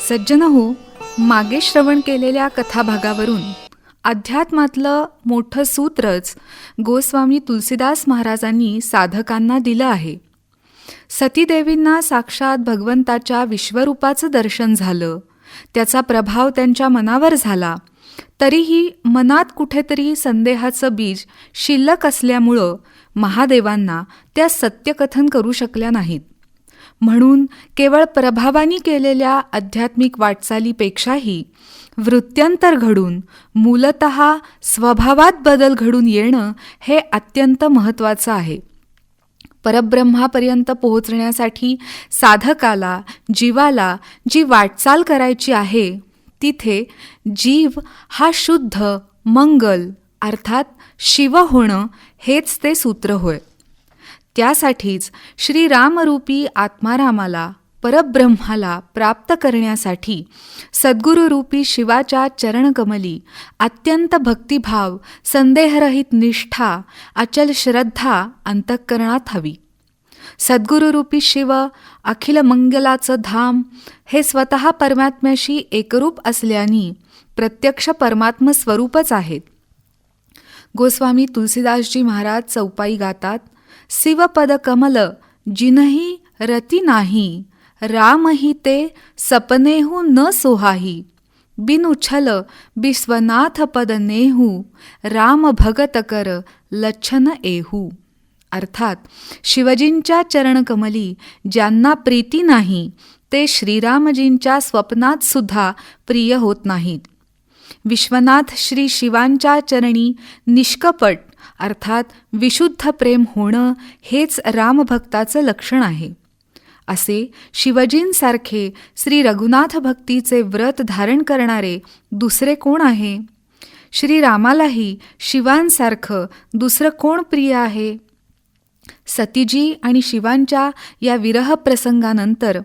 सज्जन हो, मागे श्रवण केलेल्या कथाभागावरून अध्यात्मातलं मोठं सूत्रच गोस्वामी तुलसीदास महाराजांनी साधकांना दिलं आहे. सतीदेवींना साक्षात भगवंताच्या विश्वरूपाचं दर्शन झालं, त्याचा प्रभाव त्यांच्या मनावर झाला. तरीही मनात कुठेतरी संदेहाचं बीज शिल्लक असल्यामुळं महादेवांना त्या सत्यकथन करू शकल्या नाहीत. म्हणून केवळ प्रभावानी केलेल्या आध्यात्मिक वाटचालीपेक्षाही वृत्त्यंतर घडून मूलतः स्वभावात बदल घडून येणं हे अत्यंत महत्त्वाचं आहे. परब्रह्मापर्यंत पोहोचण्यासाठी साधकाला, जीवाला जी वाटचाल करायची आहे, तिथे जीव हा शुद्ध, मंगल अर्थात शिव होणं हेच ते सूत्र होय. त्यासाठीच श्रीरामरूपी आत्मारामाला, परब्रह्माला प्राप्त करण्यासाठी सद्गुरुरूपी शिवाच्या चरणकमली अत्यंत भक्तिभाव, संदेहरहित निष्ठा, अचल श्रद्धा अंतःकरणात हवी. सद्गुरुरूपी शिव, अखिल मंगलाचं धाम हे स्वतः परमात्म्याशी एकरूप असल्याने प्रत्यक्ष परमात्म स्वरूपच आहेत. गोस्वामी तुलसीदासजी महाराज चौपाई गातात, शिवपद कमल जिनही रती नाही, रामही ते सपनेहू न सोहाही, बिनु छल विश्वनाथ पद नेहू, राम भगत कर लच्छन एहू. अर्थात शिवजींच्या चरणकमली ज्यांना प्रीती नाही, ते श्रीरामजींच्या स्वप्नात सुद्धा प्रिय होत नाहीत. विश्वनाथ श्री शिवांच्या चरणी निष्कपट अर्थात विशुद्ध प्रेम होणं हेच रामभक्ताचं लक्षण आहे. असे शिवजींसारखे श्री रघुनाथ भक्तीचे व्रत धारण करणारे दुसरे कोण आहे? श्रीरामालाही शिवांसारखं दुसरं कोण प्रिय आहे? सतीजी आणि शिवांच्या या विरह प्रसंगानंतर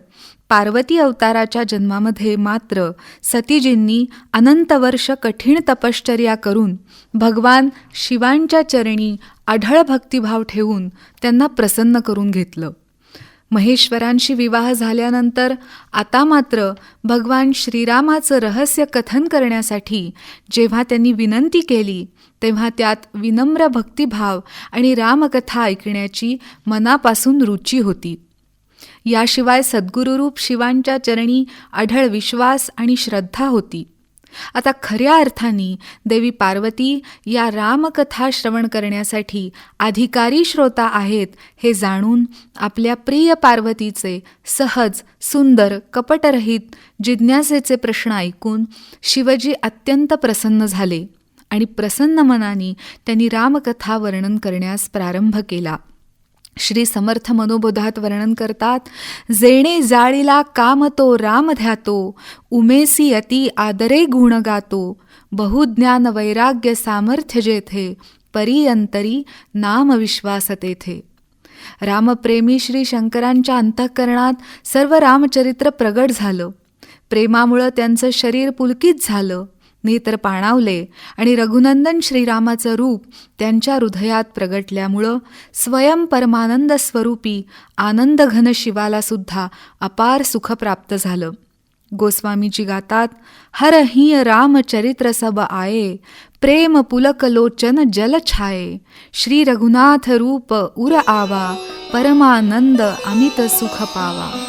पार्वती अवताराच्या जन्मामध्ये मात्र सतीजींनी अनंत वर्ष कठीण तपश्चर्या करून भगवान शिवांच्या चरणी अढळ भक्तिभाव ठेवून त्यांना प्रसन्न करून घेतलं. महेश्वरांशी विवाह झाल्यानंतर आता मात्र भगवान श्रीरामाचं रहस्य कथन करण्यासाठी जेव्हा त्यांनी विनंती केली, तेव्हा त्यात विनम्र भक्तिभाव आणि रामकथा ऐकण्याची मनापासून रुची होती. याशिवाय सद्गुरुरूप शिवांच्या चरणी अढळ विश्वास आणि श्रद्धा होती. आता खऱ्या अर्थाने देवी पार्वती या रामकथा श्रवण करण्यासाठी अधिकारी श्रोता आहेत हे जाणून आपल्या प्रिय पार्वतीचे सहज, सुंदर, कपटरहित जिज्ञासेचे प्रश्न ऐकून शिवजी अत्यंत प्रसन्न झाले आणि प्रसन्न मनाने त्यांनी रामकथा वर्णन करण्यास प्रारंभ केला. श्री समर्थ मनोबोधात वर्णन करतात, जेणे जाळीला काम तो राम ध्यातो, उमेसी अति आदरे गुण गातो, बहुज्ञान वैराग्य सामर्थ्य जेथे, परियंतरी नाम विश्वास तेथे. रामप्रेमी श्री शंकरांच्या अंतःकरणात सर्व रामचरित्र प्रगट झालं. प्रेमामुळं त्यांचं शरीर पुलकित झालं, नेत्र पाणावले आणि रघुनंदन श्रीरामाचं रूप त्यांच्या हृदयात प्रगटल्यामुळं स्वयं परमानंद स्वरूपी आनंद घन शिवाला सुद्धा अपार सुख प्राप्त झालं. गोस्वामीजी गातात, हर ही रामचरित्र सब आये, प्रेम पुलक लोचन जल छाये, श्री रघुनाथ रूप उर आवा, परमानंद अमित सुख पावा.